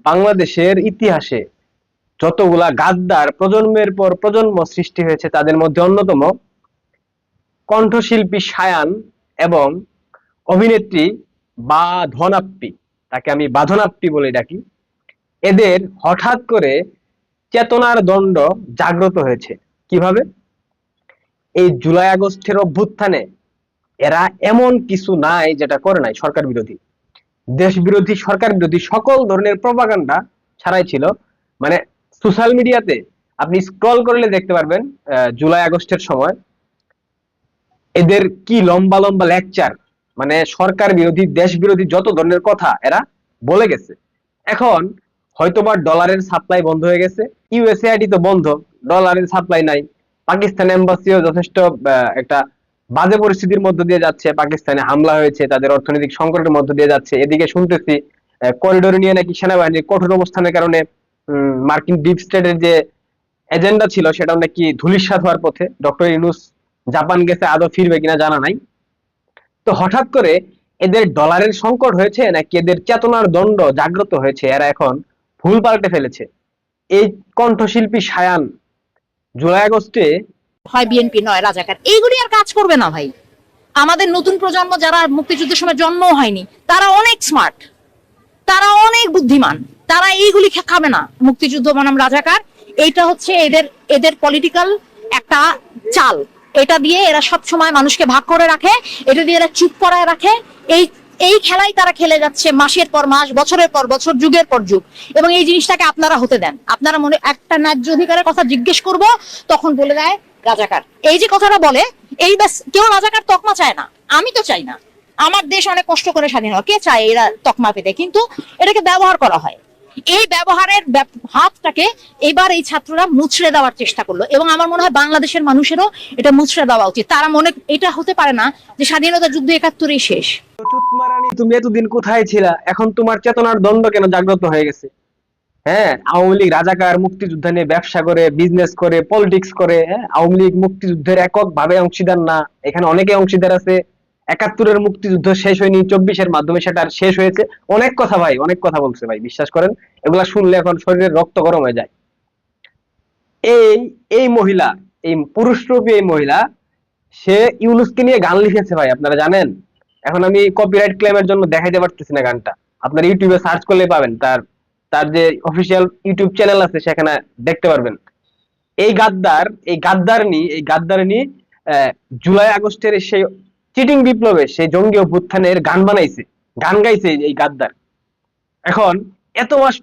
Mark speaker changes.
Speaker 1: বাংলাদেশের ইতিহাসে যতগুলা গাদ্দার প্রজন্মের পর প্রজন্ম সৃষ্টি হয়েছে তাদের মধ্যে অন্যতম কণ্ঠশিল্পী শায়ান এবং অভিনেত্রী বাঁধনাপ্পি, তাকে আমি বাঁধনাপ্পি বলে ডাকি। এদের হঠাৎ করে চেতনার দণ্ড জাগ্রত হয়েছে। কিভাবে? এই জুলাই আগস্টের অভ্যুত্থানে এরা এমন কিছু নাই যেটা করে নাই। সরকার বিরোধী, দেশ বিরোধী, সরকার বিরোধী সকল ধরনের প্রপাগান্ডা ছাড়াই ছিল। মানে সোশ্যাল মিডিয়াতে আপনি স্ক্রল করলে দেখতে পারবেন জুলাই আগস্টের সময় এদের কি লম্বা লম্বা লেকচার, মানে সরকার বিরোধী, দেশ বিরোধী যত ধরনের কথা এরা বলে গেছে। এখন হয়তোবা ডলারের সাপ্লাই বন্ধ হয়ে গেছে, ইউএসএআইডি তো বন্ধ, ডলারের সাপ্লাই নাই, পাকিস্তান এম্বাসিও যথেষ্ট একটা বাজে পরিস্থিতির মধ্য দিয়ে যাচ্ছে, পাকিস্তানে হামলা হয়েছে, তাদের অর্থনৈতিক সংকটের মধ্য দিয়ে যাচ্ছে। এদিকে শুনতেছি করিডোর নিয়ে নাকি সেনাবাহিনীর কঠোর অবস্থানের কারণে মার্কিন ডিপ স্টেটের যে এজেন্ডা ছিল সেটা নাকি ধূলিসাৎ হওয়ার পথে। ডক্টর ইউনূস জাপান গেছে, আদৌ ফিরবে কিনা জানা নাই। তো হঠাৎ করে এদের ডলারের সংকট হয়েছে নাকি এদের চেতনার দণ্ড জাগ্রত হয়েছে, এরা এখন ভুল পাল্টে ফেলেছে। এই কণ্ঠশিল্পী শায়ান জুলাই আগস্টে
Speaker 2: হয় বিএনপি নয় রাজাকার, এইগুলি আর কাজ করবে না ভাই। আমাদের নতুন প্রজন্ম যারা মুক্তিযুদ্ধের সময় জন্ম হয়নি তারা অনেক স্মার্ট, তারা অনেক বুদ্ধিমান, তারা এইগুলি খাবে না। মুক্তিযুদ্ধ বনাম রাজাকার, এইটা হচ্ছে এদের এদের পলিটিক্যাল একটা চাল। এটা দিয়ে এরা সব সময় মানুষকে ভাগ করে রাখে, এটা দিয়ে এরা চুপ করায় রাখে। এই এই খেলাই তারা খেলে যাচ্ছে মাসের পর মাস, বছরের পর বছর, যুগের পর যুগ। এবং এই জিনিসটাকে আপনারা হতে দেন। আপনারা মনে একটা ন্যায্য অধিকারের কথা জিজ্ঞেস করব, তখন বলে দেয় রাজাকার। এই যে কথাটা বলে, এই ব্যাস, কেউ রাজাকার তকমা চায় না, আমি তো চাই না। আমার দেশ অনেক কষ্ট করে স্বাধীন হয়, কে চায় এরা তকমা পেতে? কিন্তু এটাকে ব্যবহার করা হয়। এই ব্যবহারের হাতটাকে এবার এই ছাত্ররা মুছড়ে দেওয়ার চেষ্টা করলো, এবং আমার মনে হয় বাংলাদেশের মানুষেরও এটা মুছড়ে দেওয়া উচিত। তারা মনে, এটা হতে পারে না যে স্বাধীনতা যুদ্ধ ৭১-এই শেষ।
Speaker 1: চুতমারানি, তুমি এতদিন কোথায় ছিলা? এখন তোমার চেতনার দ্বন্দ্ব কেন জাগ্রত হয়ে গেছে? হ্যাঁ, আওয়ামী লীগ রাজাকার মুক্তিযুদ্ধ নিয়ে ব্যবসা করে, বিজনেস করে, পলিটিক্স করে। হ্যাঁ, আওয়ামী লীগ মুক্তিযুদ্ধের একক ভাবে অংশীদার না, এখানে অনেকে অংশীদার আছে। ৭১-এর মুক্তিযুদ্ধ শেষ হয়নি, ২৪-এর মাধ্যমে সেটা শেষ হয়েছে। অনেক কথা ভাই, অনেক কথা বলছে ভাই, বিশ্বাস করেন এগুলা শুনলে এখন শরীরের রক্ত গরম হয়ে যায়। এই এই মহিলা, এই পুরুষরূপী এই মহিলা, সে ইউনূসকে নিয়ে গান লিখেছে ভাই, আপনারা জানেন? এখন আমি কপিরাইট ক্লেমের জন্য দেখাইতে পারতেছি না গানটা, আপনারা ইউটিউবে সার্চ করলে পাবেন। তার তার যে অফিসিয়াল ইউটিউব চ্যানেল আছে সেখানে দেখতে পারবেন। এই গাদ্দার, এই গাদ্দারনি, এই গাদ্দারনি জুলাই আগস্টের সেই চিটিং বিপ্লবে, সেই জঙ্গি অভ্যুত্থানের গান বানাইছে, গান গাইছে এই গাদ্দার। এখন এত মাস